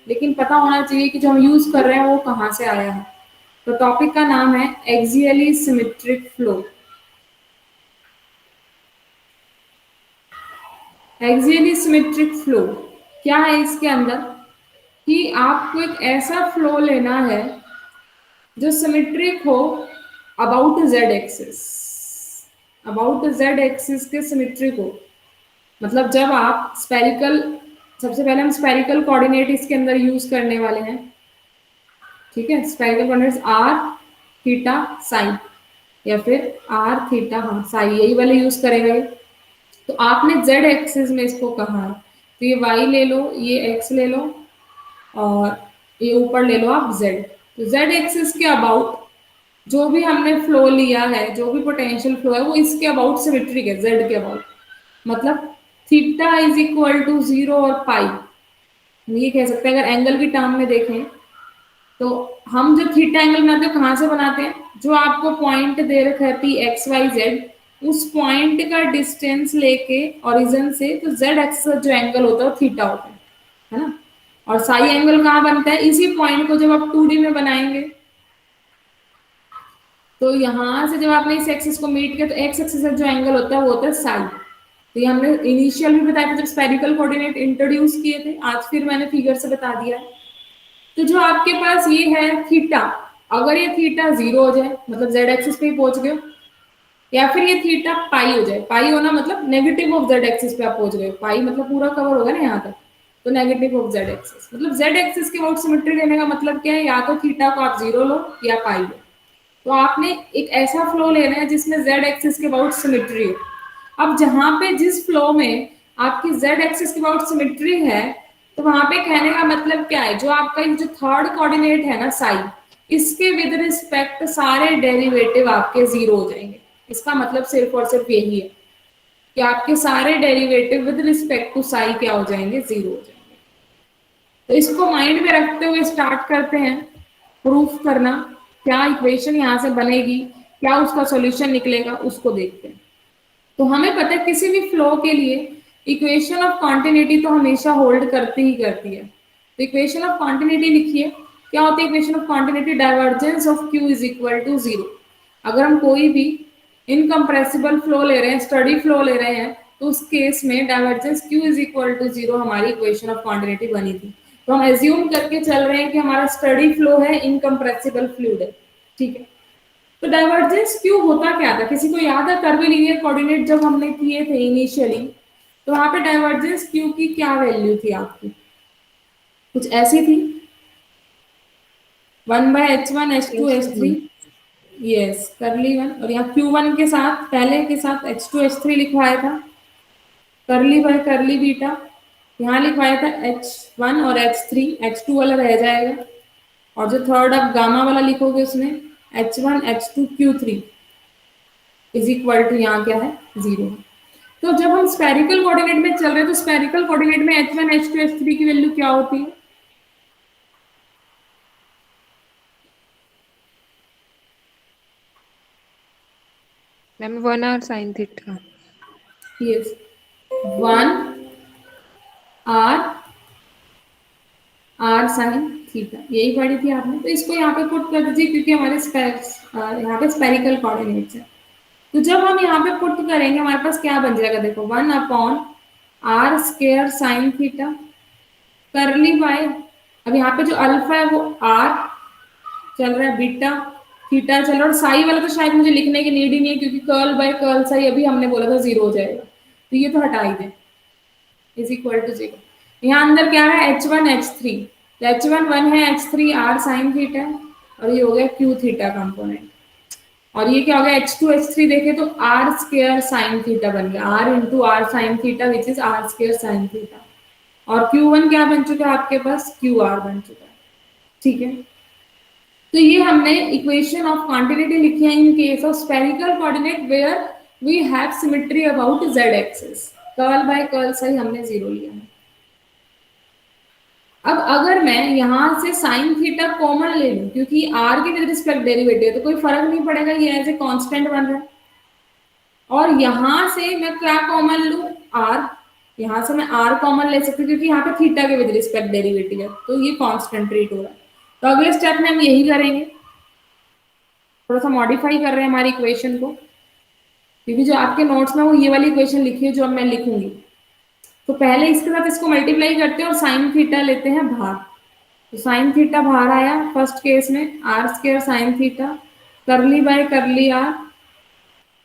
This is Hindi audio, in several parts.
लेकिन पता होना चाहिए कि जो हम यूज कर रहे हैं वो कहाँ से आया है। तो टॉपिक का नाम है axially symmetric flow. Axially symmetric flow क्या है इसके अंदर, कि आपको एक ऐसा फ्लो लेना है जो सिमेट्रिक हो about Z axis, about Z axis के सिमेट्रिक हो। मतलब जब आप स्पेरिकल, सबसे पहले हम स्पेरिकल कोऑर्डिनेट इसके अंदर यूज करने वाले हैं, ठीक है। Spherical coordinates r theta sine, या फिर आर थीटा, हाँ साई, यही वाले यूज करेंगे। तो आपने जेड एक्सिस में इसको कहा है, तो ये वाई ले लो, ये एक्स ले लो, और ये ऊपर ले लो आप जेड। तो जेड एक्सिस के अबाउट जो भी हमने फ्लो लिया है, जो भी पोटेंशियल फ्लो है, वो इसके अबाउट सिमेट्रिक है, जेड के अबाउट। मतलब थीटा इज इक्वल टू 0 और पाई, हम ये कह सकते हैं अगर एंगल की टर्म में देखें। तो हम जब थीटा एंगल बनाते हैं कहाँ से बनाते हैं, जो आपको पॉइंट दे रखा है पी एक्स वाई जेड, उस पॉइंट का डिस्टेंस लेके ओरिजिन से, तो जेड एक्सिस जो एंगल होता है वो थीटा होता है ना। और साई एंगल कहाँ बनता है, इसी पॉइंट को जब आप 2D में बनाएंगे, तो यहां से जब आपने इस एक्सिस को मीट किया, तो एक्स एक्सिस से जो एंगल होता है वो होता है साई। तो ये हमने इनिशियल भी बताया था जब स्पेरिकल कोऑर्डिनेट इंट्रोड्यूस किए थे, आज फिर मैंने फिगर से बता दिया है। तो जो आपके पास ये है थीटा, अगर ये थीटा 0 हो जाए मतलब जेड एक्सिस पे ही पहुंच गए, या फिर ये थीटा पाई हो जाए, पाई होना मतलब नेगेटिव ऑफ जेड एक्सिस पे आप पहुंच गए, पाई मतलब पूरा कवर होगा ना यहाँ तक, तो नेगेटिव ऑफ जेड एक्सिस, मतलब जेड एक्सिस के अबाउट सिमेट्री लेने का मतलब क्या है, या तो थीटा को आप 0 लो या पाई लो। तो आपने एक ऐसा फ्लो लेना है जिसमें जेड एक्सिस के अबाउट सिमेट्री हो। अब जहां पे जिस फ्लो में आपकी जेड एक्सिस के अबाउट सिमेट्री है, तो वहां पे कहने का मतलब क्या है, जो आपका जो थर्ड कोऑर्डिनेट है ना साई, इसके विद रिस्पेक्ट सारे डेरिवेटिव आपके 0 हो जाएंगे। इसका मतलब सिर्फ और सिर्फ यही है कि आपके सारे derivative with respect to psi क्या हो जाएंगे, 0 हो जाएंगे। तो इसको माइंड में रखते हुए स्टार्ट करते हैं प्रूफ करना। क्या इक्वेशन यहाँ से बनेगी, क्या उसका सॉल्यूशन निकलेगा, उसको देखते हैं। तो हमें पता है किसी भी फ्लो के लिए इक्वेशन ऑफ कॉन्टिन्यूटी तो हमेशा होल्ड करती ही करती है। तो इक्वेशन ऑफ कॉन्टिन्यूटी लिखिए, क्या होती है equation of continuity, divergence of q is equal to 0। अगर हम कोई भी इनकम्प्रेसिबल फ्लो ले रहे हैं, स्टडी फ्लो ले रहे हैं, तो उस केस में divergence q is equal to 0 हमारी इक्वेशन ऑफ कॉन्टिन्यूटी बनी थी। तो हम एज्यूम करके चल रहे हैं कि हमारा स्टडी फ्लो है, इनकम्प्रेसिबल फ्लूइड है, ठीक है। तो डाइवर्जेंस क्यू होता क्या था, किसी को याद है कर्वीलिनियर कोऑर्डिनेट जब हमने किए थे इनिशियली, तो वहां पे डाइवर्जेंस क्यू की क्या वैल्यू थी आपकी, कुछ ऐसी थी, 1/h1 h2 h3। यस, करली वन, और यहाँ Q1 के साथ पहले के साथ h2 h3 लिखवाया था, करली बाय करली बीटा, यहाँ लिखवाया था h1 और h3, h2 वाला रह जाएगा, और जो थर्ड आप गामा वाला लिखोगे उसमें h1 h2 q3 is equal to यहाँ क्या है, 0। तो जब हम स्पेरिकल कोऑर्डिनेट में चल रहे हैं, तो स्पेरिकल कोऑर्डिनेट में h1 h2 h3 की वैल्यू क्या होती है, मैम 1 और sine theta. Yes, 1 r, r sine theta, यही पढ़ी थी आपने। तो इसको यहाँ पे पुट कर दीजिए क्योंकि हमारे यहाँ पे स्पेरिकल कोऑर्डिनेट्स है। तो जब हम यहाँ पे पुट करेंगे हमारे पास क्या बन जाएगा, देखो 1/r² sign theta, curly bye, अब यहाँ पे जो अल्फा है वो आर चल रहा है, बीटा थीटा चल रहा है, और साई वाला तो शायद मुझे लिखने की नीड ही नहीं है क्योंकि कर्ल बाय कर्ल साई अभी हमने बोला था 0 हो जाएगा, तो ये तो हटा ही दें, इज इक्वल टू 0। यहाँ अंदर क्या है, h1 h3, तो h1 1 है, h3 r साइन थीटा है, और ये हो गया q थीटा कंपोनेंट, और ये क्या हो गया h2 h3 देखे तो r² साइन थीटा बन गया, r into r sine theta which is r² sine theta, और Q1 क्या बन चुका है आपके पास, QR बन चुका है, ठीक है। तो ये हमने इक्वेशन ऑफ कॉन्टिन्यूटी लिखी है in case of spherical coordinate where we have symmetry about z axis, curl by curl सही हमने 0 लिया है। अब अगर मैं यहां से साइन थीटा कॉमन ले लूं, क्योंकि r के विद रिस्पेक्ट डेरिवेटिव है तो कोई फर्क नहीं पड़ेगा, ये एज ए कांस्टेंट बन रहा है, और यहां से मैं क्या कॉमन लूं, r, यहाँ से मैं आर कॉमन ले सकती हूँ क्योंकि यहाँ पे थीटा के विद रिस्पेक्ट डेरिवेटिव है, तो ये कांस्टेंट ट्रीट हो रहा है। तो अगले स्टेप में हम यही करेंगे, थोड़ा सा मॉडिफाई कर रहे हैं हमारी इक्वेशन को, क्योंकि जो आपके नोट्स में वो ये वाली इक्वेशन लिखी है जो अब मैं लिखूंगी। तो पहले इसके साथ इसको मल्टीप्लाई करते हैं और साइन थीटा लेते हैं बाहर। तो साइन थीटा बाहर आया फर्स्ट केस में, r square sine theta curly by curly r,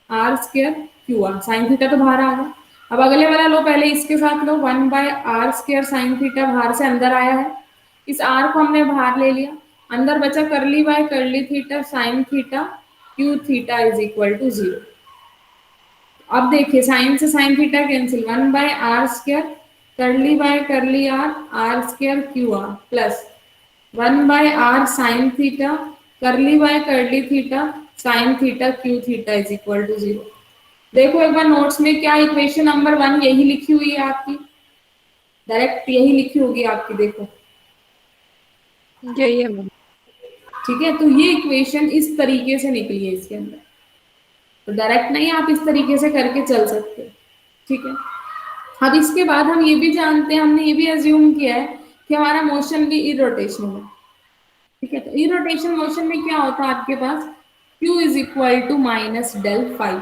r square q r, sine theta तो बाहर आ गया। अब अगले वाला लो, पहले इसके साथ लो, 1/r² साइन थीटा बाहर से अंदर आया है, इस आर को हमने बाहर ले लिया, अंदर बचा curly by curly theta sine theta q theta is equal to 0। अब देखिए साइन से sine theta cancel, 1/r² curly by curly r, r square q r plus 1/r sine theta curly by curly theta sine theta q theta is equal to 0। देखो एक बार नोट्स में क्या इक्वेशन नंबर 1 यही लिखी हुई है आपकी, डायरेक्ट यही लिखी होगी आपकी, देखो यही है मैम। ठीक है। तो ये इक्वेशन इस तरीके से निकली है इसके अंदर, तो डायरेक्ट नहीं आप इस तरीके से करके चल सकते, ठीक है। अब इसके बाद हम ये भी जानते हैं, हमने ये भी अज्यूम किया है कि हमारा मोशन भी इरोटेशनल है, ठीक है। तो इरोटेशन मोशन में क्या होता है आपके पास, q is equal to minus del phi,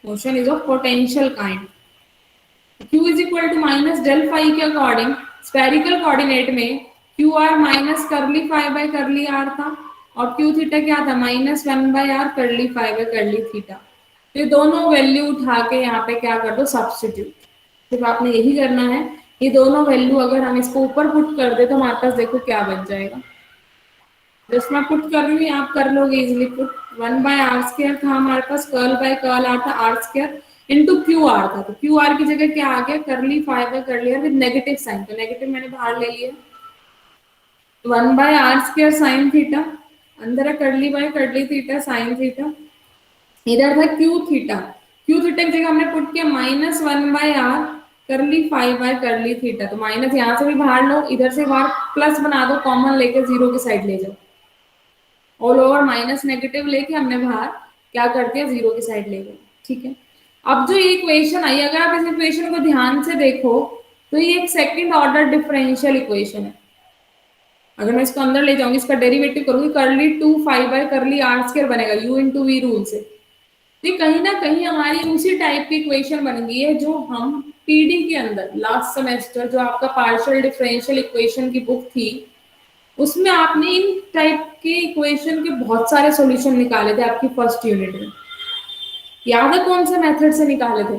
motion is of potential kind. q is equal to minus del phi के अकॉर्डिंग स्पेरिकल कोऑर्डिनेट में q r minus curly phi by curly r था, और क्यू थीटा क्या था, -1/r करली फाइव बाय करली थीटा। तो ये दोनों वैल्यू उठा के यहाँ पे क्या कर दो, सब्सटीट्यूट। सिर्फ आपने यही करना है, ये दोनों वैल्यू अगर हम इसको ऊपर पुट कर दे तो हमारे पास देखो क्या बन जाएगा। जस्ट मैं पुट कर रही हूँ, आप कर लोगे इजिली पुट। 1/r² था हमारे पास, कर्ल बाय कर्ल आर था r² इंटू क्यू आर था, तो क्यू आर की जगह क्या आ गया, करली फाइव बाय कर लिया विद नेगेटिव साइन, तो नेगेटिव मैंने बाहर ले लिया। 1/r² साइन थीटा, अंदर है करली by curly theta sine theta, इधर था क्यू थीटा, क्यू थीटा की जगह हमने पुट किया -1/r करली फाइव बाय करली थीटा, तो माइनस यहाँ से भी बाहर लो, इधर से बाहर प्लस बना दो, कॉमन लेके जीरो की साइड ले जाओ, ऑल ओवर माइनस नेगेटिव लेके हमने बाहर क्या कर दिया, जीरो की साइड ले गए, ठीक है। अब जो ये इक्वेशन आई, अगर आप इस इक्वेशन को ध्यान से देखो तो ये एक सेकंड ऑर्डर डिफरेंशियल इक्वेशन है। अगर मैं इसको अंदर ले जाऊंगी, इसका डेरिवेटिव करूंगी, करली 2 5/करली r² बनेगा u इंटू वी रूल से। तो ये कहीं ना कहीं हमारी उसी टाइप की इक्वेशन बन गई है जो हम पीडी के अंदर लास्ट सेमेस्टर जो आपका पार्शियल डिफरेंशियल इक्वेशन की बुक थी, उसमें आपने इन टाइप के इक्वेशन के बहुत सारे सॉल्यूशन निकाले थे आपकी फर्स्ट यूनिट में। याद है कौन से मेथड से निकाले थे?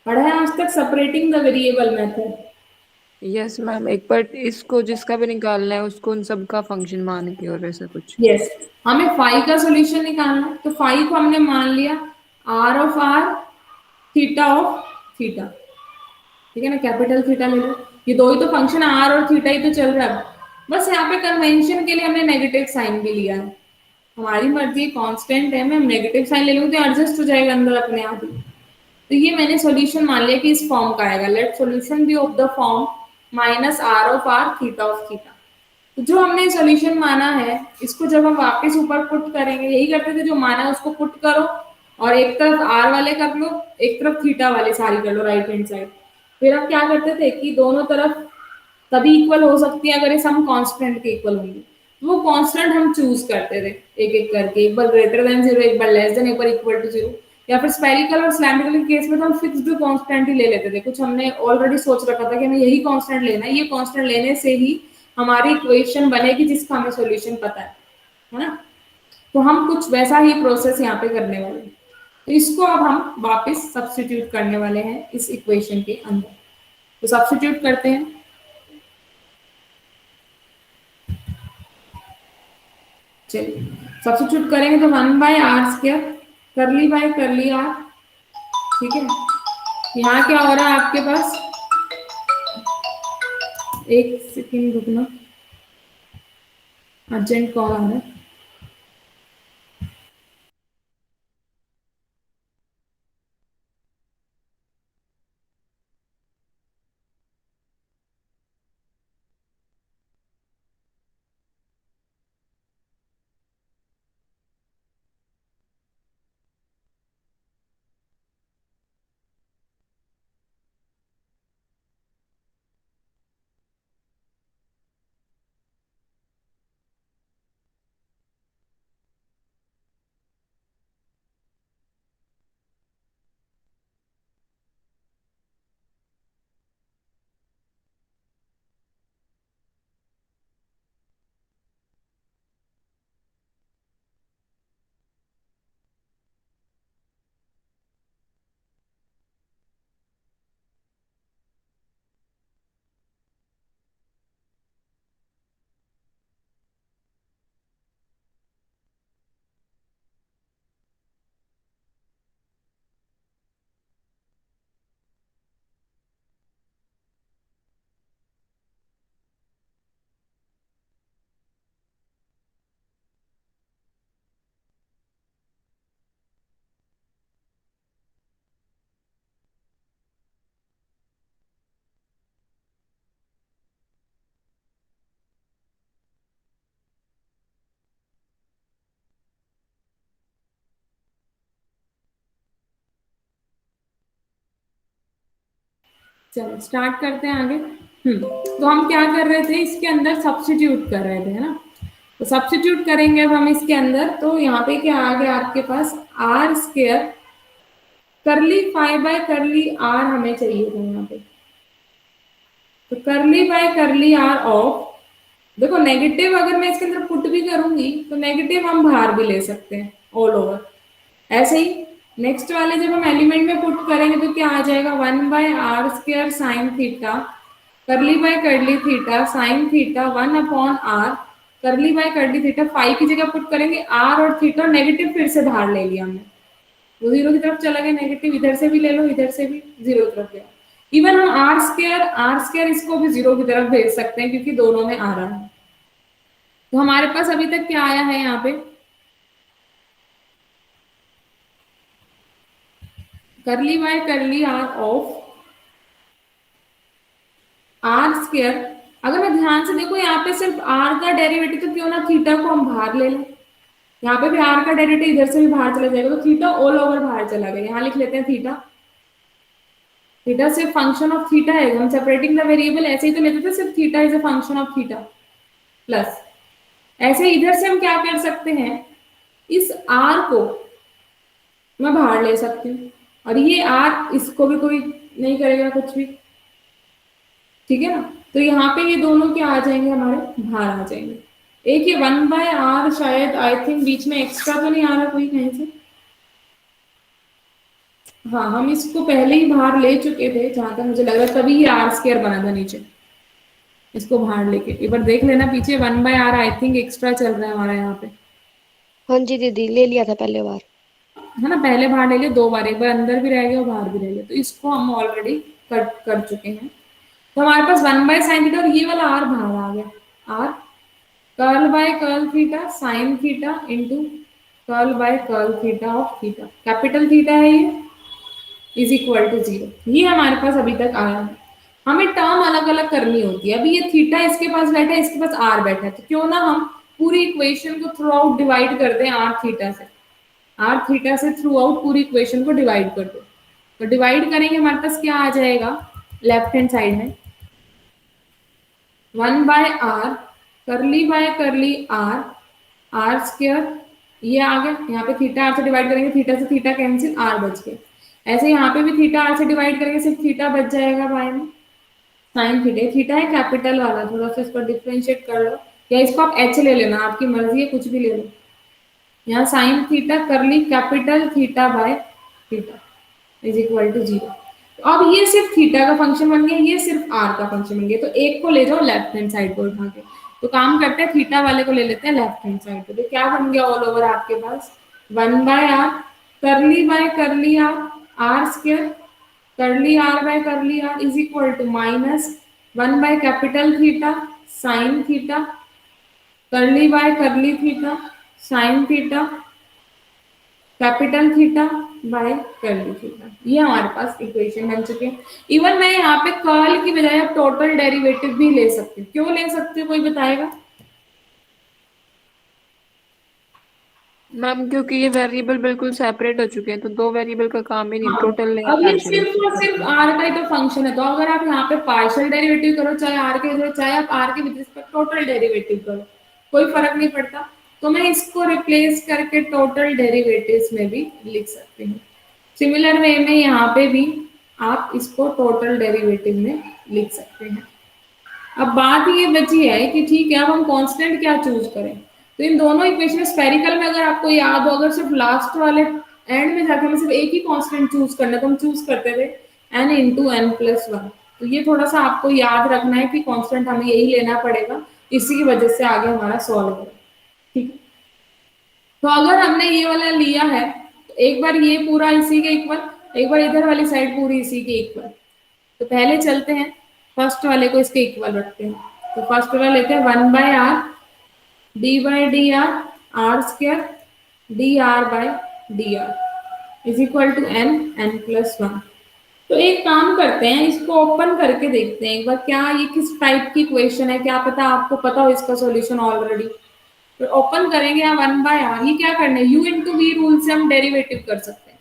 पढ़ा है आज तक separating the variable method? Yes ma'am, एक बार इसको जिसका भी निकालना है उसको उन सब का फंक्शन मान के और ऐसा कुछ। यस, हमें फाई का सॉल्यूशन निकालना है, तो फाई को हमने मान लिया r of r theta of theta, ठीक है ना, कैपिटल थीटा ले लो। ये दो ही तो फंक्शन आर और थीटा ही तो चल रहा है, बस यहाँ पे कन्वेंशन के लिए हमने नेगेटिव साइन भी लिया है। हमारी मर्जी, कांस्टेंट है, मैं हम नेगेटिव साइन ले लूंगी तो एडजस्ट हो जाएगा अंदर अपने आप ही। तो ये मैंने सॉल्यूशन मान लिया कि इस फॉर्म का आएगा, let solution be of the form -r of r theta of theta. तो जो हमने सॉल्यूशन माना है, इसको जब हम वापस ऊपर पुट करेंगे, यही करते थे, जो माना है उसको पुट करो और एक तरफ r वाले कर लो, एक तरफ थीटा वाले सारी कर लो राइट हैंड साइड। फिर हम क्या करते थे कि दोनों तरफ तभी इक्वल हो सकती है अगर ये सम कांस्टेंट के इक्वल होंगे, तो वो कांस्टेंट हम चूज करते थे एक एक करके, एक बार ग्रेटर देन जीरो, एक बार लेस देन, एक बार इक्वल टू जीरो। या फिर स्पेरिकल और सिलेंड्रिकल केस में तो हम फिक्स्ड कांस्टेंट ही ले लेते थे, कुछ हमने ऑलरेडी सोच रखा था कि हमें यही कांस्टेंट लेना है, ये कांस्टेंट लेने से ही हमारी इक्वेशन बनेगी जिसका हमें सॉल्यूशन पता है ना। तो हम कुछ वैसा ही प्रोसेस यहाँ पे करने वाले हैं। तो इसको अब हम वापस सब्स्टिट्यूट करने वाले हैं इस इक्वेशन के अंदर, तो सब्स्टिट्यूट करते हैं। चलिए सब्स्टिट्यूट करेंगे तो 1/r² curly by curly are, ठीक है। यहाँ क्या हो रहा है आपके पास, एक सेकेंड रुकना, अर्जेंट कॉल आ रहा है। चलो स्टार्ट करते हैं आगे। तो हम क्या कर रहे थे, इसके अंदर सब्स्टिट्यूट कर रहे थे, है ना। तो सब्स्टिट्यूट करेंगे अब हम इसके अंदर, तो यहाँ पे क्या आ गया आपके पास, आर स्क्वायर करली 5/करली आर हमें चाहिए था यहाँ पे। तो करली बाय करली आर ऑफ, देखो नेगेटिव अगर मैं इसके अंदर पुट भी करूंगी तो नेगेटिव हम बाहर भी ले सकते हैं ऑल ओवर। ऐसे ही नेक्स्ट वाले जब हम एलिमेंट में पुट करेंगे तो क्या आ जाएगा, 1/r² sign theta curly by curly theta sine theta 1/r curly by curly theta. 5 की जगह पुट करेंगे आर और थीटा, नेगेटिव फिर से बाहर ले लिया हमने, वो जीरो की तरफ चला गया, नेगेटिव इधर से भी ले लो, इधर से भी जीरो की तरफ गया। इवन हम आर स्क्वायर इसको भी जीरो की तरफ भेज सकते हैं क्योंकि दोनों में आ रहा है। तो हमारे पास अभी तक क्या आया है यहाँ पे, करली by curly are of are square. अगर मैं ध्यान से देखो यहाँ पे सिर्फ आर का डेरिवेटिव, तो क्यों ना थीटा को हम बाहर ले लें, यहाँ पे भी आर का डेरिवेटिव इधर से भी बाहर चला जाएगा, तो थीटा ऑल ओवर बाहर चला गया। यहाँ लिख लेते हैं थीटा, थीटा सिर्फ फंक्शन ऑफ थीटा है, हम सेपरेटिंग द वेरिएबल ऐसे ही तो लेते थे, सिर्फ theta is a function of theta plus. ऐसे इधर से हम क्या कर सकते हैं, इस आर को मैं बाहर ले सकती हूँ, और ये आर इसको भी कोई नहीं करेगा कुछ भी, ठीक है ना। तो यहाँ पे ये दोनों क्या आ जाएंगे, हमारे बाहर आ जाएंगे। एक ये 1/r शायद आई थिंक बीच में एक्स्ट्रा तो नहीं आ रहा कोई कहीं से, हाँ हम इसको पहले ही बाहर ले चुके थे जहां तक मुझे लग रहा है, तभी ये आर स्क्वायर बना था नीचे, इसको बाहर लेके एक बार देख लेना पीछे 1/r आई थिंक एक्स्ट्रा चल रहा है हमारा यहाँ पे, हाँ जी दीदी, ले लिया था पहले बार। है ना, पहले बाहर ले लिया 2 बार, एक बार अंदर भी रह गया और बाहर भी रह गया, तो इसको हम ऑलरेडी कट कर चुके हैं। तो हमारे पास 1/sin थीटा, और ये वाला आर बाहर आ गया, r curl by curl theta sine theta into curl by curl theta of theta, capital theta है ये, इज इक्वल टू 0। ये हमारे पास अभी तक आया है। हमें टर्म अलग अलग करनी होती है, अभी ये थीटा इसके पास बैठा है, इसके पास आर बैठा है, तो क्यों ना हम पूरी इक्वेशन को थ्रू आउट डिवाइड कर दें आर थीटा से, आर थीटा से थ्रू आउट पूरी इक्वेशन को डिवाइड कर दो। तो डिवाइड करेंगे हमारे पास क्या आ जाएगा, लेफ्ट हैंड साइड में 1/r curly by curly r r square, ये आ गया, यहाँ पे थीटा आर से डिवाइड करेंगे, थीटा से थीटा कैंसिल, आर बच गया। ऐसे यहाँ पे भी थीटा आर से डिवाइड करेंगे, सिर्फ थीटा बच जाएगा बाय में, साइन थीटा, थीटा है कैपिटल वाला, थोड़ा सा इसको डिफ्रेंशिएट कर लो, या इसको आप एच ले लेना, आपकी मर्जी है, कुछ भी ले लो। यहाँ sine theta curly capital theta by theta is equal to 0। तो अब ये सिर्फ थीटा का फंक्शन बन गया, ये सिर्फ आर का फंक्शन बन गया, तो एक को ले जाओ लेफ्ट हैंड साइड को उठा के, तो काम करते हैं थीटा वाले को ले लेते हैं लेफ्ट हैंड साइड पे। तो क्या बन गया ऑल ओवर आपके पास, 1/r curly by curly r square curly r by curly r is equal to minus 1/कैपिटल theta sine theta curly by curly theta sine theta capital theta by curly theta. ये हमारे पास इक्वेशन बन चुके हैं। इवन मैं यहाँ पे कर्ल की बजाय अब टोटल डेरिवेटिव भी ले सकती हूँ, क्यों ले सकती हूँ कोई बताएगा? मैम क्योंकि ये वेरिएबल बिल्कुल सेपरेट हो चुके हैं, तो दो वेरिएबल का काम ही नहीं, हाँ, टोटल नहीं अब ये पार्शियल। सिर्फ और सिर्फ आर का ही तो फंक्शन है, तो अगर आप यहाँ पे पार्शियल डेरिवेटिव करो, चाहे आर के करो, चाहे आप आर के विद रिस्पेक्ट टोटल डेरिवेटिव करो, कोई फर्क नहीं पड़ता। तो मैं इसको रिप्लेस करके टोटल डेरिवेटिव्स में भी लिख सकती हूँ। सिमिलर वे में यहाँ पे भी आप इसको टोटल डेरिवेटिव में लिख सकते हैं। अब बात ये बची है कि ठीक है अब हम कांस्टेंट क्या चूज करें। तो इन दोनों इक्वेशन स्फेरिकल में अगर आपको याद हो, अगर सिर्फ लास्ट वाले एंड में जाके हमें सिर्फ एक ही कांस्टेंट चूज करना है, तो हम चूज करते थे n into n plus one. तो ये थोड़ा सा आपको याद रखना है कि कांस्टेंट हमें यही लेना पड़ेगा, इसी की वजह से आगे हमारा सॉल्व होगा। ठीक है, तो अगर हमने ये वाला लिया है तो एक बार ये पूरा इसी के इक्वल, एक बार इधर वाली साइड पूरी इसी के इक्वल। तो पहले चलते हैं फर्स्ट वाले को इसके इक्वल रखते हैं। तो फर्स्ट वाला लेते हैं 1/r d by d r r square d r by d r is equal to n plus one. तो एक काम करते हैं, इसको ओपन करके देखते हैं एक बार क्या ये किस टाइप की क्वेश्चन है, क्या पता आपको पता हो इसका सॉल्यूशन ऑलरेडी। तो ओपन करेंगे यहाँ 1/r, ये क्या करना है, u इंटू वी रूल से हम डेरिवेटिव कर सकते हैं।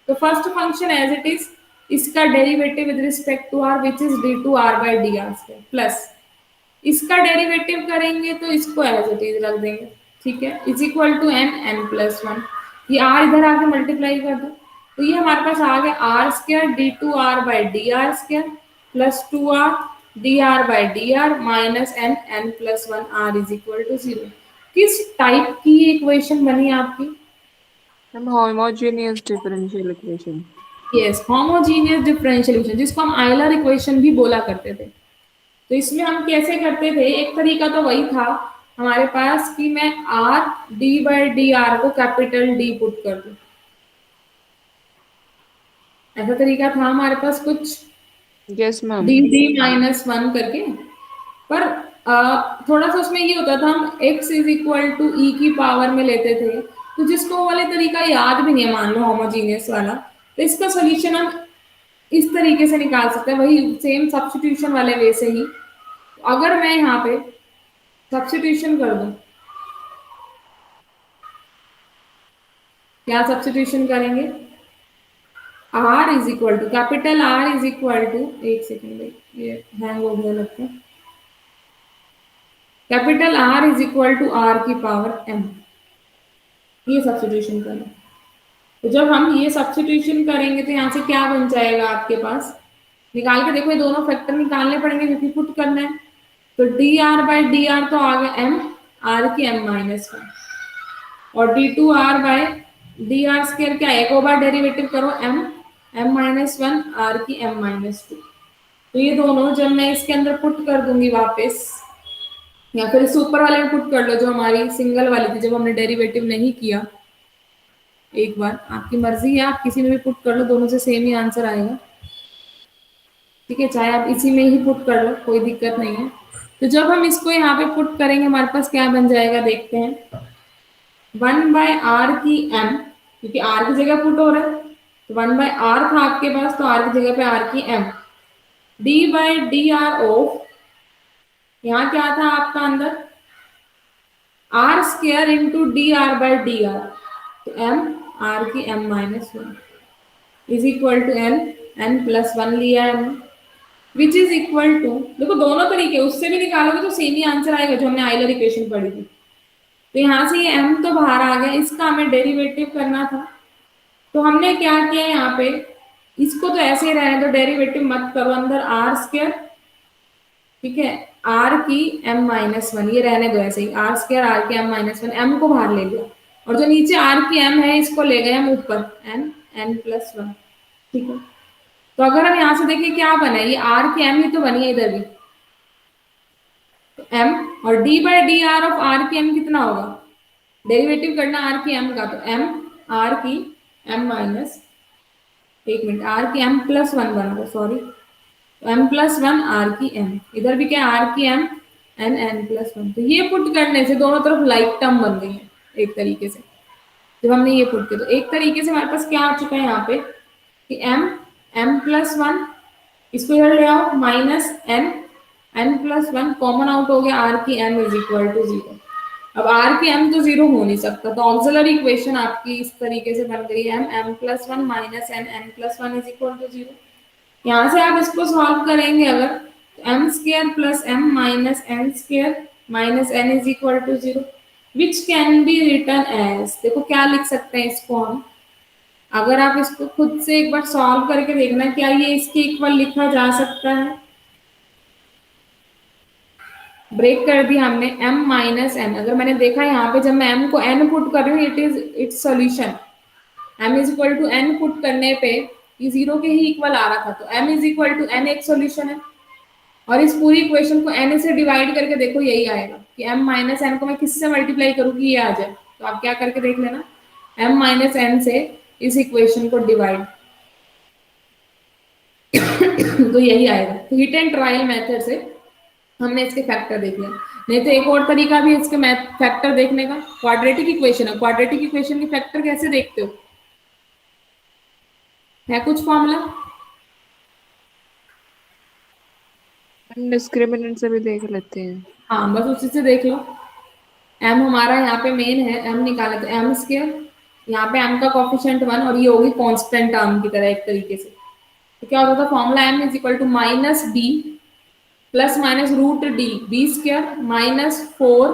तो first function as it is इसका derivative with respect to r which is d2r/dr² plus इसका डेरिवेटिव करेंगे तो इसको एज इट इज रख देंगे, ठीक है, इज इक्वल टू n+1। ये r इधर आके मल्टीप्लाई कर दो, तो ये हमारे पास आ गया r² d2r/dr² plus 2r dr/dr minus n+1 r is equal to 0। किस टाइप की इक्वेशन बनी आपकी? Ma'am homogeneous differential equation. Yes, homogeneous differential equation, जिसको हम आयलर इक्वेशन भी बोला करते थे। तो इसमें हम कैसे करते थे, एक तरीका तो वही था हमारे पास कि मैं r d/dr को कैपिटल D पुट कर दूं, ऐसा तरीका था हमारे पास कुछ यस मैम। d/-1 करके। पर थोड़ा सा उसमें ये होता था, हम x इज इक्वल टू ई की पावर में लेते थे, तो जिसको वो वाले तरीका याद भी नहीं है, मान लो होमोजीनियस वाला, तो इसका सोल्यूशन हम इस तरीके से निकाल सकते हैं, वही सेम सब्स्टिट्यूशन वाले वे से ही। अगर मैं यहाँ पे सब्स्टिट्यूशन कर दूं, क्या सब्स्टिट्यूशन करेंगे, r is equal to capital R is equal to, एक सेकेंड ये हैंग हो गया लगता है, capital R is equal to r की पावर m, ये सब्स्टिट्यूशन करें। तो जब हम ये सब्स्टिट्यूशन करेंगे तो यहाँ से क्या बन जाएगा आपके पास, निकाल के देखो, ये दोनों फैक्टर निकालने पड़ेंगे क्योंकि पुट करना है। तो dr/dr तो आ गया m r की m-1 और d2r/dr² क्या, एक और बार डेरिवेटिव करो m-1 r की m-2। तो ये दोनों जब मैं इसके अंदर पुट कर दूंगी वापस, या फिर इस ऊपर वाले में पुट कर लो जो हमारी सिंगल वाली थी जब हमने डेरिवेटिव नहीं किया, एक बार आपकी मर्जी है, आप किसी में भी पुट कर लो, दोनों से सेम ही आंसर आएगा, ठीक है, चाहे आप इसी में ही पुट कर लो, कोई दिक्कत नहीं है। तो जब हम इसको यहाँ पे पुट करेंगे हमारे पास क्या बन जाएगा, देखते हैं, 1/r की m, क्योंकि r की जगह पुट हो रहा है, तो 1/r था आपके पास, तो r की जगह पे r की m, d/dr ऑफ, यहाँ क्या था आपका अंदर, r² इंटू dr/dr, तो m r की m-1 is equal to n+1 लिया है हमने, विच इज इक्वल टू, देखो दोनों तरीके, उससे भी निकालोगे तो सेम ही आंसर आएगा जो हमने आयलर इक्वेशन पढ़ी थी। तो यहाँ से ये m तो बाहर आ गया, इसका हमें डेरिवेटिव करना था, तो हमने क्या किया यहाँ पे, इसको तो ऐसे ही रहने दो, डेरिवेटिव मत करो, अंदर r², ठीक है, r की m-1, ये रहने दो ऐसे ही, r² r की m-1, m को बाहर ले लिया, और जो नीचे r की m है इसको ले गए हम ऊपर n+1, ठीक है। तो अगर हम यहाँ से देखें क्या बना है, ये r की m ही तो बनी है इधर भी, तो m और d/dr ऑफ r की m कितना होगा, डेरिवेटिव करना r की m का, तो m r की m-, एक मिनट, r की m+1 बना, सॉरी, m+1 r की m, इधर भी क्या r की m n+1, तो ये पुट करने से दोनों तरफ लाइक टर्म बन गई है एक तरीके से, जब हमने ये पुट किया तो एक तरीके से हमारे पास क्या आ चुका है यहाँ पे कि m+1, इसको इधर ले आओ, माइनस n+1 कॉमन आउट हो गया, r की m इज इक्वल टू 0। अब r की m तो 0 हो नहीं सकता, तो ऑक्सिलरी इक्वेशन आपकी इस तरीके से बन गई है, m+1 minus n+1 is equal to 0। यहाँ से आप इसको सॉल्व करेंगे अगर, m² plus m minus n² minus n is equal to 0, which can be written as, देखो क्या लिख सकते हैं इसको हम, अगर आप इसको खुद से एक बार सॉल्व करके देखना, क्या ये इसके इक्वल लिखा जा सकता है, ब्रेक कर दिया हमने m-n, अगर मैंने देखा यहाँ पे जब मैं m को n पुट कर रही हूँ, it is its solution, m is equal to n put करने पे ये 0 के ही इक्वल आ रहा था, तो m is equal to n एक सॉल्यूशन है, और इस पूरी इक्वेशन को n से डिवाइड करके देखो यही आएगा कि m-n को मैं किससे मल्टीप्लाई करूँगी ये आ जाए, तो आप क्या करके देख लेना, m-n से इस इक्वेशन को डिवाइड तो यही आएगा। तो हिट एंड ट्रायल मेथड से हमने इसके फैक्टर देख लिया, नहीं तो एक और तरीका भी इसके फैक्टर देखने का, क्वाड्रेटिक इक्वेशन है, क्वाड्रेटिक इक्वेशन के फैक्टर कैसे देखते हो, है कुछ फॉर्मूला, डिस्क्रिमिनेंट से भी देख लेते हैं। हाँ बस उसी से देख लो, m हमारा यहाँ पे मेन है, m निकाला तो m², यहाँ पे m का कोफिशिएंट 1 और ये होगी कांस्टेंट टर्म की तरह एक तरीके से, तो क्या होता था formula m is equal to minus b plus minus root d b square minus 4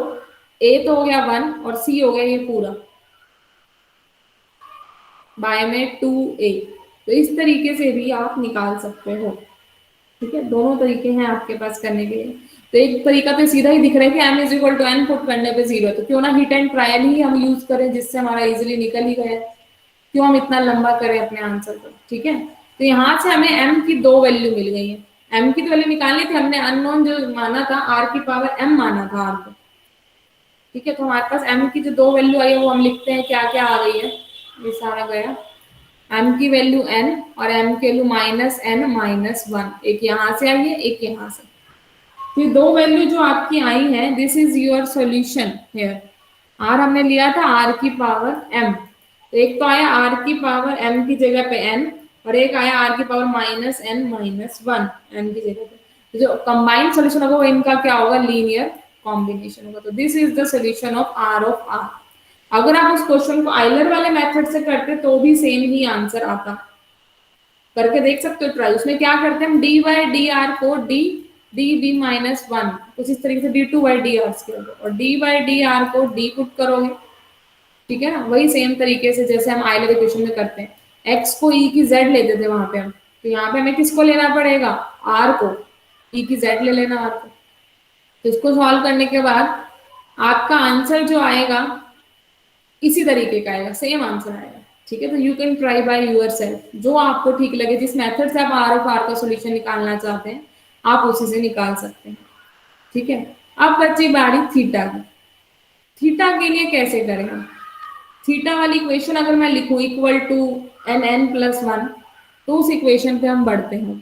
a तो हो गया 1 और c हो गया ये पूरा बाय में 2a। तो इस तरीके से भी आप निकाल सकते हो। ठीक है, दोनों तरीके हैं आपके पास करने के लिए। तो एक तरीका तो सीधा ही दिख रहा है कि m is equal to n put करने पे 0 है, तो क्यों ना हिट एंड ट्रायल ही हम यूज करें जिससे हमारा इजीली निकल ही गया। क्यों हम इतना लंबा करें अपने आंसर को। ठीक है, तो यहाँ से हमें m की 2 वैल्यू मिल गई है। m की तो वैल्यू निकालनी थी, हमने अननोन जो माना था r की पावर m माना था r को। ठीक है, तो हमारे पास m की जो 2 वैल्यू आई है वो हम लिखते हैं क्या क्या आ गई है। ये सारा गया m की वैल्यू n और m की वैल्यू माइनस n माइनस 1, एक यहाँ से आई है एक यहाँ से। तो ये 2 वैल्यू जो आपकी आई है this is your solution here. r हमने लिया था r की पावर m, तो एक तो आया r की पावर m की जगह पे n और एक आया r की power minus n minus 1 m की जगह पे। तो जो कंबाइंड सॉल्यूशन होगा वो इनका क्या होगा, लीनियर कॉम्बिनेशन होगा। तो this is the solution of r of r। अगर आप उस क्वेश्चन को आइलर वाले मेथड से करते तो भी सेम ही आंसर आता। करके देख सकते हो ट्राई। उसमें क्या करते हैं हम डी बाई डी आर को डी डी बी माइनस 1 कुछ इस तरीके से D two by d are और डी बाई डी आर को डी पुट करोगे। ठीक है ना, वही सेम तरीके से जैसे हम आइलर इक्वेशन में करते हैं। x को e की z लेते थे वहां पे हम, तो यहाँ पे हमें किसको लेना पड़ेगा, r को e की z ले लेना r को। तो इसको सॉल्व करने के बाद आपका आंसर जो आएगा इसी तरीके का आएगा, सेम आंसर आएगा। ठीक है, तो you can try by your self, जो आपको ठीक लगे, जिस मेथड से आप आर ऑफ आर का सोल्यूशन निकालना चाहते हैं आप उसी से निकाल सकते हैं। ठीक है, अब बची बारी थीटा की। थीटा के लिए कैसे करें हम। थीटा वाली इक्वेशन अगर मैं लिखूं equal to n n plus 1, तो उस इक्वेशन पे हम बढ़ते हैं।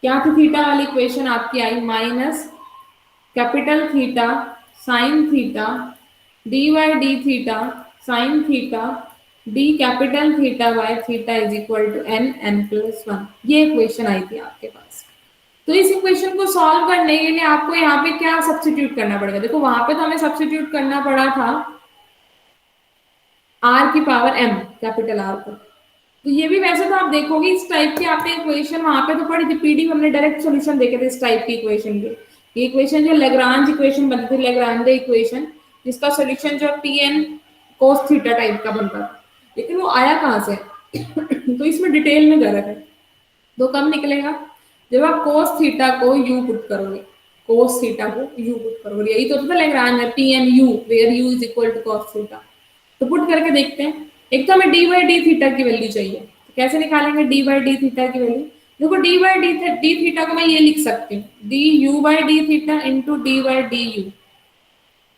क्या थी थीटा वाली इक्वेशन आपकी आई, minus capital theta sine theta d y d theta sine theta d capital theta by theta is equal to n n plus 1। ये इक्वेशन आई थी आपके पास। तो इस इक्वेशन को सॉल्व करने के लिए आपको यहाँ पे क्या सब्स्टिट्यूट करना पड़ेगा। देखो वहां पे तो हमें सब्स्टिट्यूट करना पड़ा था r की पावर m कैपिटल R को। तो ये भी वैसे तो आप देखोगे इस टाइप की आपने इक्वेशन वहां पे तो पढ़ी थी, पीडीएफ हमने डायरेक्ट सॉल्यूशन देखे थे इस टाइप की इक्वेशन के। ये इक्वेशन जो लेग्रांज इक्वेशन बनती थी, लेग्रांज इक्वेशन, जिसका सॉल्यूशन जो pn cos थीटा टाइप का बनता था, लेकिन वो आया कहाँ से तो इसमें डिटेल में गलत है। तो कब निकलेगा, जब आप cos थीटा को u पुट करोगे, cos थीटा को u पुट करोगे। यही तो होता था लेग्रांज में pn u where u is equal to cos theta. तो पुट करके देखते हैं। एक तो हमें डी बाई डी थीटा की वैल्यू चाहिए, तो कैसे निकालेंगे डी बाई डी थीटा की वैल्यू। देखो डी बाई डी थीटा को मैं ये लिख सकती हूँ, d u by d theta into d by d u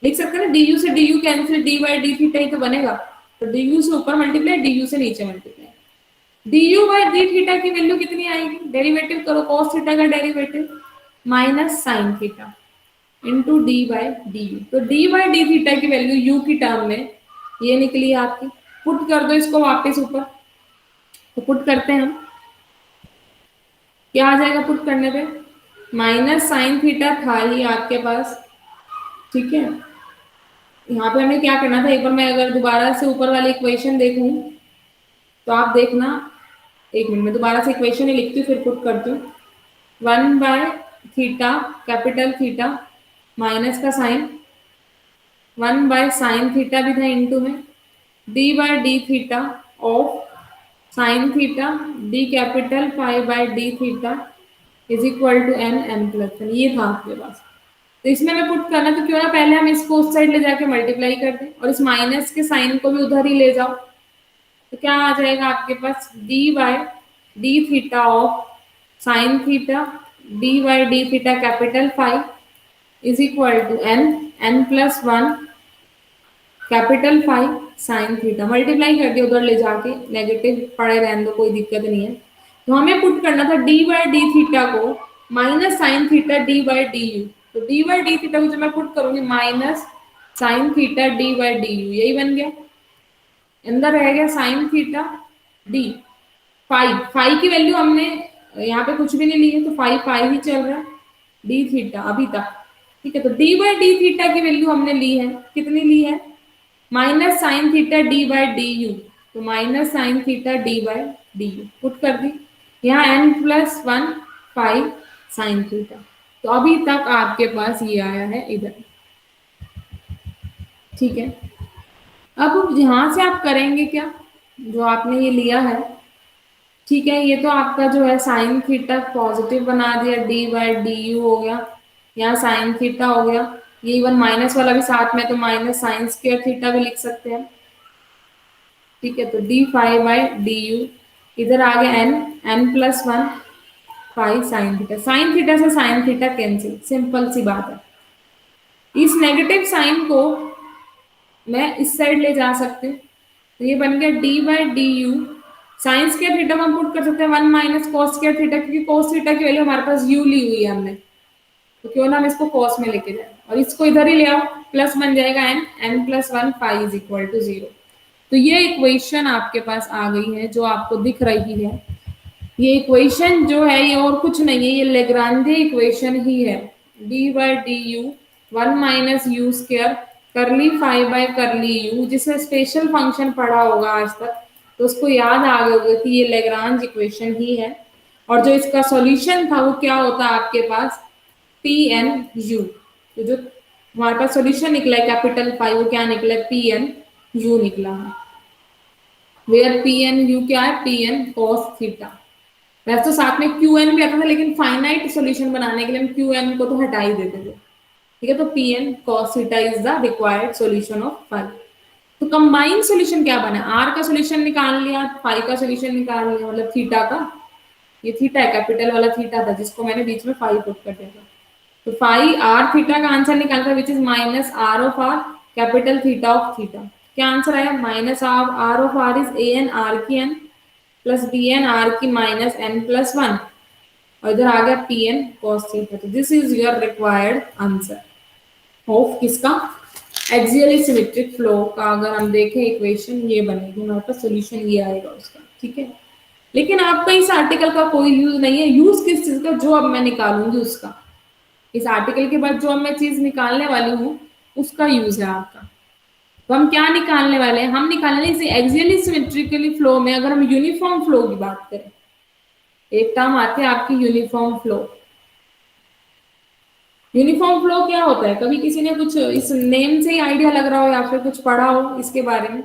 लिख सकते हैं ना। डी यू से d u cancel, d by d theta ही तो बनेगा। तो डी यू से ऊपर मल्टीप्लाई, डी यू से नीचे multiply. D u by d theta की वैल्यू कितनी आएगी, डेरिवेटिव करो, कॉस थीटा का derivative minus sine theta into d by d u. तो डी बाई डी थीटा की वैल्यू यू की टर्म में ये निकली आपकी। पुट कर दो इसको वापस ऊपर। तो पुट करते हैं हम, क्या आ जाएगा पुट करने पे, माइनस साइन थीटा था ही आपके पास। ठीक है, यहाँ पे हमें क्या करना था, एक बार मैं अगर दोबारा से ऊपर वाली इक्वेशन देखूं तो आप देखना, एक मिनट में दोबारा से इक्वेशन ही लिखती हूँ फिर पुट करती हूँ। 1 by theta capital theta minus का साइन 1 बाय साइन थीटा भी था इंटू में d by d theta of sine theta d capital pi by d theta is equal to n n plus 1। ये था आपके पास। तो इसमें मैं पुट करना, तो क्यों ना पहले हम इसको उस साइड ले जाके मल्टीप्लाई कर दें और इस माइनस के साइन को भी उधर ही ले जाओ। तो क्या आ जाएगा आपके पास, d by d theta of sine theta d by d theta capital phi is equal to n n plus 1 capital five sine theta. Multiply कर दिया उधर ले जाके, नेगेटिव पड़े रहने दो, कोई दिक्कत नहीं है। तो हमें पुट करना था डी बाई डी थीटा को minus sine theta d by d u. तो डी बाई डी थीटा को जब मैं पुट करूंगी minus sine theta d by d you, यही बन गया। अंदर रह गया साइन थीटा डी फाइव की वैल्यू हमने यहाँ पे कुछ भी नहीं ली है, तो फाइव ही चल रहा है डी थीटा अभी तक। ठीक है, तो डी बाई डी थीटा की वैल्यू हमने ली है, कितनी ली है, minus sine theta d by d u. तो minus sine theta d by d u put कर दी। यहाँ n+1 फाइव साइन थीटा। तो अभी तक आपके पास ये आया है इधर, ठीक है। अब यहाँ से आप करेंगे क्या, जो आपने ये लिया है, ठीक है, ये तो आपका जो है साइन थीटा पॉजिटिव बना दिया, डी बाई डी यू हो गया, यहाँ साइन थीटा हो गया, ये इवन माइनस वाला भी साथ में, तो माइनस साइन स्क्वायर थीटा भी लिख सकते हैं, ठीक है। तो D five by d you, इधर आ गया n+1 फाइव साइन थीटा से साइन थीटा कैंसिल, सिंपल सी बात है। इस नेगेटिव साइन को मैं इस साइड ले जा सकती हूँ, तो ये बन गया D by d you, sine square theta को हम पुट कर सकते हैं 1 माइनस कॉस स्क्वायर थीटा, क्योंकि कॉस थीटा की वैल्यू हमारे पास यू ली हुई है हमने, तो क्यों ना हम इसको कॉस में लेके जाए, और इसको इधर ही ले आओ, प्लस बन जाएगा n+1 five is equal to 0। तो ये इक्वेशन आपके पास आ गई है जो आपको दिख रही है। ये इक्वेशन जो है ये और कुछ नहीं है, ये लेग्रांजे इक्वेशन ही है, D by d you 1 minus you square करली फाइव बाई करली यू, जिसने स्पेशल फंक्शन पढ़ा होगा आज तक तो उसको याद आ गया होगा कि ये लेग्रांज इक्वेशन ही है। और जो इसका सॉल्यूशन था वो क्या होता है आपके पास, पी एन यू। तो जो हमारे पास सॉल्यूशन निकला है कैपिटल पाई, वो क्या निकला है, पी एन यू निकला है, वेयर पी एन यू क्या है, पी एन कॉस थीटा। वैसे तो साथ में क्यू एन भी आता था, लेकिन फाइनाइट सॉल्यूशन बनाने के लिए हम क्यू एन को तो हटा ही देते थे, ठीक है। तो p n cos theta is the required solution of phi. तो कंबाइंड सॉल्यूशन क्या बना, आर का सॉल्यूशन निकाल लिया, फाई का सॉल्यूशन निकाल लिया, मतलब थीटा का, ये थीटा है, कैपिटल वाला थीटा था जिसको मैंने बीच में फाई पुट कर दिया था। तो फाई आर थीटा का आंसर निकालता है which is minus r of r capital theta of theta. क्या आंसर आया, minus r of r is a n r की n plus b n r की माइनस n+1, और इधर आ गया पी एन कॉस थीटा। तो this is your required answer of किसका, एक्सियली सिमेट्रिक फ्लो का। अगर हम देखें इक्वेशन ये बनेगी, हमारे पास सोल्यूशन ये आएगा उसका, ठीक है। लेकिन आपका इस आर्टिकल का कोई यूज नहीं है, यूज किस चीज का, जो अब मैं निकालूंगी उसका, इस आर्टिकल के बाद जो अब मैं चीज निकालने वाली हूँ उसका यूज है आपका। तो हम क्या निकालने वाले हैं, हम निकालने इसे एक्सियली सिमेट्रिकली फ्लो में अगर हम यूनिफॉर्म फ्लो की बात करें, एक टर्म आती है आपकी यूनिफॉर्म फ्लो। यूनिफॉर्म फ्लो क्या होता है, कभी किसी ने कुछ इस नेम से ही आइडिया लग रहा हो या फिर कुछ पढ़ा हो इसके बारे में?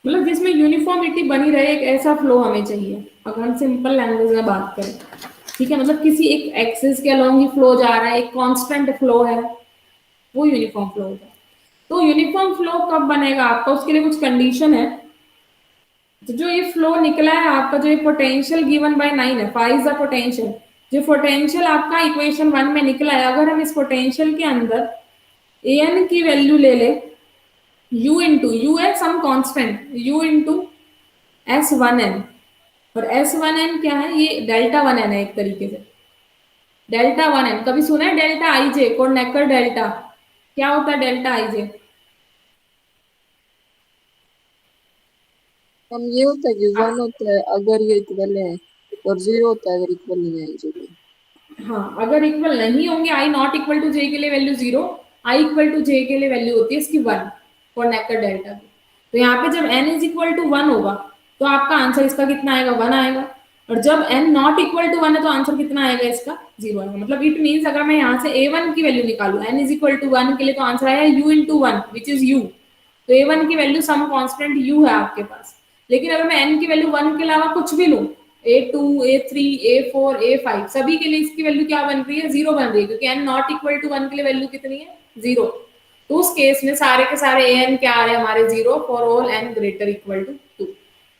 मतलब जिसमें यूनिफॉर्मिटी बनी रहे, एक ऐसा फ्लो हमें चाहिए अगर हम सिंपल लैंग्वेज में बात करें, ठीक है। मतलब किसी एक एक्सिस के अलोंग ही फ्लो जा रहा है, एक कांस्टेंट फ्लो है, वो यूनिफॉर्म फ्लो होता है। तो यूनिफॉर्म फ्लो कब बनेगा आपका, उसके लिए कुछ कंडीशन है। तो जो ये फ्लो निकला है आपका, जो ये पोटेंशियल गिवन बाय 9 है, फाइव इज द पोटेंशियल, जो पोटेंशियल आपका इक्वेशन 1 में निकला है, अगर हम इस पोटेंशियल के अंदर ए एन की वैल्यू ले ले, u इंटू यू है some constant, u into S1n, और S1n क्या है, ये डेल्टा 1n है एक तरीके से, डेल्टा 1n। कभी सुना है डेल्टा आईजे, कोर्नेकर डेल्टा, क्या होता है डेल्टा आईजे? हम ये होता है कि 1 होता है अगर ये इक्वल है, और 0 होता है अगर इक्वल नहीं है ये। हाँ, अगर इक्वल नहीं होंगे, i not equal to j के लिए वैल्यू 0, i इक्वल टू j के लिए वैल्यू होती है इसकी 1, कोर्नेकर डेल्टा की। तो यहाँ पे जब n इज इक्वल टू 1 होगा तो आपका आंसर इसका कितना आएगा, 1 आएगा, और जब n नॉट इक्वल टू 1 है तो आंसर कितना आएगा इसका, 0 आएगा। मतलब इट मीन्स अगर मैं यहाँ से a1 की वैल्यू निकालू, n इज इक्वल टू 1 के लिए, तो आंसर आया u into 1 which is u। तो a1 की वैल्यू सम कॉन्स्टेंट u है आपके पास। लेकिन अगर मैं n की वैल्यू 1 के अलावा कुछ भी लूँ, a2 a3 a4 a5, सभी के लिए इसकी वैल्यू क्या बन रही है, 0 बन रही है, क्योंकि n नॉट इक्वल टू 1 के लिए वैल्यू कितनी है, 0। तो उस केस में सारे के सारे an क्या आ रहे हैं हमारे, 0 for all n greater equal to 2।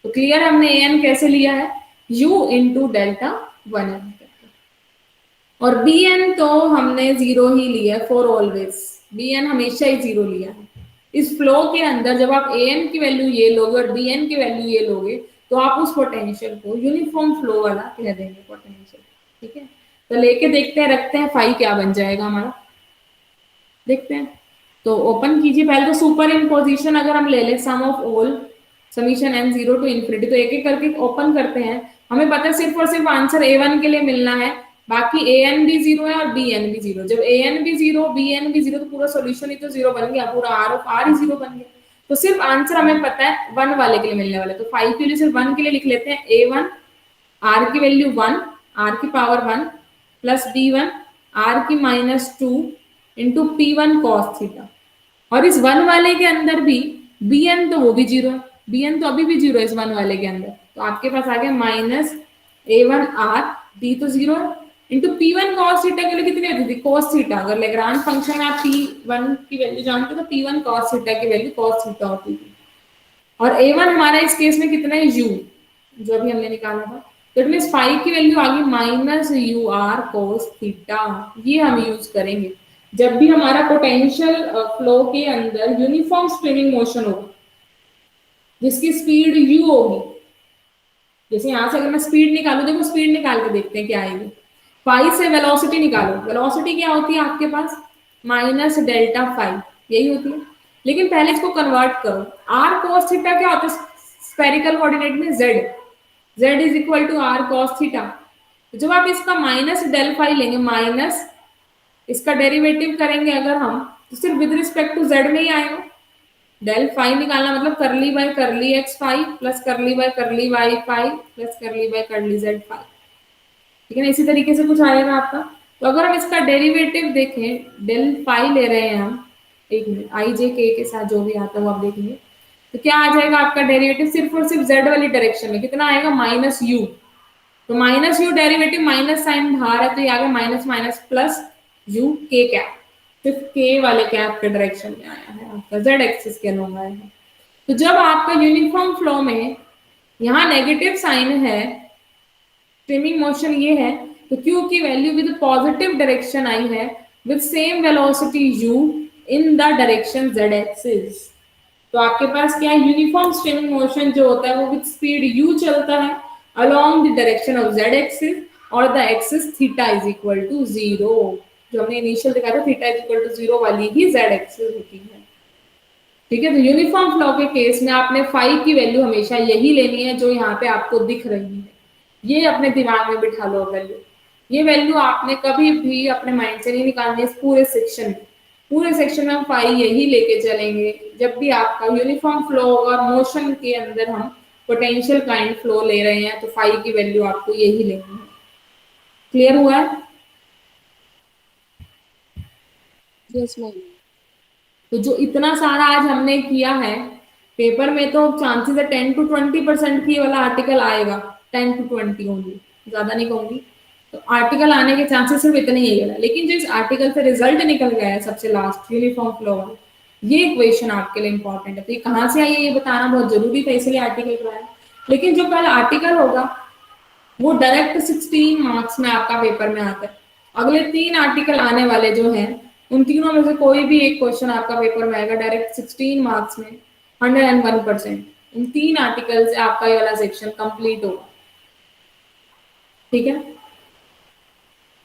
तो क्लियर, हमने an कैसे लिया है, u इंटू डेल्टा 1n, और bn तो हमने 0 ही लिया है फॉर ऑलवेज, bn हमेशा ही 0 लिया है। इस फ्लो के अंदर जब आप an की वैल्यू ये लोगे और bn की वैल्यू ये लोगे, तो आप उस पोटेंशियल को यूनिफॉर्म फ्लो वाला कह देंगे पोटेंशियल, ठीक है। तो लेके देखते हैं, रखते हैं, फाई क्या बन जाएगा हमारा, देखते हैं। तो ओपन कीजिए पहले, तो सुपर इम्पोजिशन अगर हम ले लें, sum of all summation n 0 to infinity, तो एक एक करके ओपन करते हैं। हमें पता है सिर्फ और सिर्फ आंसर a1 के लिए मिलना है, बाकी ए एन भी जीरो है और बी एन भी जीरो। जब ए एन भी जीरो बी एन भी जीरो तो पूरा सोल्यूशन ही तो जीरो बन गया, पूरा आर ऑफ आर ही जीरो बन गया। तो सिर्फ आंसर हमें पता है वन वाले के लिए मिलने वाले, तो 5 के लिए सिर्फ वन के लिए लिख लेते हैं ए वन आर की वैल्यू वन, आर की power one plus b one r की -2 into p one cos theta. और इस वन वाले के अंदर भी बी एन तो वो भी जीरो है, बी एन तो अभी भी जीरो है इस वन वाले के अंदर, तो आपके पास आ गया minus a one r, d तो जीरो है, into p one cos theta के लिए कितनी होती थी कॉस थीटा। अगर लेग्रांज फंक्शन में आप पी वन की वैल्यू जानते हो तो पी वन कॉस थीटा की वैल्यू कॉस थीटा होती थी। और ए वन हमारा इस केस में कितना है यू, जो अभी हमने निकाला था, तो इट मीन्स फाइव की वैल्यू आ गई minus u r cos theta. ये हम यूज करेंगे जब भी हमारा पोटेंशियल फ्लो के अंदर यूनिफॉर्म स्पिनिंग मोशन होगा जिसकी स्पीड यू होगी। जैसे यहां से अगर मैं स्पीड निकालू, देखो स्पीड निकाल के देखते हैं क्या आएगी। फाइव से वेलोसिटी निकालो, वेलोसिटी क्या होती है आपके पास माइनस डेल्टा फाइव, यही होती है। लेकिन पहले इसको कन्वर्ट करो, आर कॉस थीटा क्या होता है स्पेरिकल कोऑर्डिनेट में, Z, z is equal to are cos theta. जब आप इसका माइनस डेल फाई लेंगे, माइनस इसका डेरिवेटिव करेंगे अगर हम, तो सिर्फ विद रिस्पेक्ट टू z में ही आएगा। डेल फाई निकालना मतलब curly by curly x phi plus curly by curly y phi plus curly by curly z phi, ठीक है ना। इसी तरीके से कुछ आएगा आपका। तो अगर हम इसका डेरिवेटिव देखें, डेल फाई ले रहे हैं हम, एक मिनट, आई जे के साथ जो भी आता है वो आप देखेंगे, तो क्या आ जाएगा आपका डेरिवेटिव सिर्फ और सिर्फ z वाली डायरेक्शन में कितना आएगा माइनस यू। तो minus u derivative minus sine बाहर है तो ये आ गया minus minus plus u k cap, सिर्फ के वाले कैप के डायरेक्शन में आया है आपका, z एक्सिस के अलॉन्ग आया है। तो जब आपका यूनिफॉर्म फ्लो में यहाँ नेगेटिव साइन है, स्ट्रीमिंग मोशन ये है, तो क्यू की वैल्यू विद पॉजिटिव डायरेक्शन आई है with same velocity u in the direction z axis. तो आपके पास क्या है यूनिफॉर्म स्ट्रीमिंग मोशन जो होता है वो विद स्पीड u चलता है along the direction of z axis और the axis theta is equal to zero. जो हमने इनिशियल दिखाया था theta is equal to zero वाली ही z एक्सिस होती है, ठीक है। तो यूनिफॉर्म फ्लो के केस में आपने फाई की वैल्यू हमेशा यही लेनी है जो यहाँ पे आपको दिख रही है, ये अपने दिमाग में बिठा लो वैल्यू। ये वैल्यू आपने कभी भी अपने माइंड से नहीं निकालनी है। इस पूरे सेक्शन में हम फाई यही लेके चलेंगे जब भी आपका यूनिफॉर्म फ्लो और मोशन के अंदर हम पोटेंशियल काइंड फ्लो ले रहे हैं, तो फाई की वैल्यू आपको यही लेनी है। क्लियर हुआ है? Yes ma'am. तो जो इतना सारा आज हमने किया है, पेपर में तो चांसेस है 10 to 20% की वाला आर्टिकल आएगा, 10 to 20 ओनली, ज्यादा नहीं कहूंगी। तो आर्टिकल आने के चांसेस सिर्फ इतने ही है, लेकिन जो इस आर्टिकल से रिजल्ट निकल गया है सबसे लास्ट यूनिफॉर्म फ्लो वाला, ये इक्वेशन आपके लिए इंपॉर्टेंट है। तो ये कहाँ से आई है ये बताना बहुत जरूरी था, इसलिए आर्टिकल कराया। लेकिन जो कल आर्टिकल होगा वो डायरेक्ट 16 मार्क्स में आपका पेपर में आता है। अगले 3 आर्टिकल आने वाले जो हैं उन तीनों में से कोई भी एक क्वेश्चन आपका पेपर में आएगा डायरेक्ट 16 मार्क्स में 101%। इन 3 आर्टिकल से आपका ये वाला सेक्शन कंप्लीट होगा, ठीक है।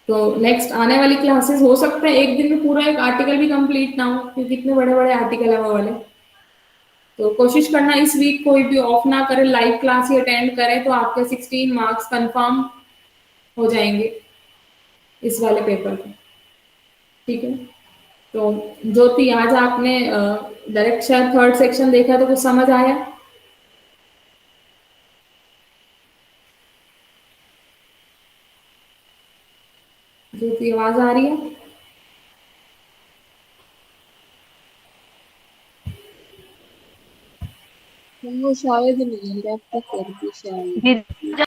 तो नेक्स्ट आने वाली क्लासेस हो सकता है एक दिन में पूरा एक आर्टिकल भी कंप्लीट ना हो, क्योंकि इतने बड़े बड़े आर्टिकल है वो वाले। तो कोशिश करना इस वीक कोई भी ऑफ ना करे, लाइव क्लास ही अटेंड करें, तो आपके 16 मार्क्स कंफर्म हो जाएंगे इस वाले पेपर के, ठीक है। तो ज्योति आज आपने डायरेक्ट शायद थर्ड सेक्शन देखा तो कुछ समझ आया? ज्योति आवाज आ रही है? वो शायद नहीं, लैपटॉप कर दी शायद।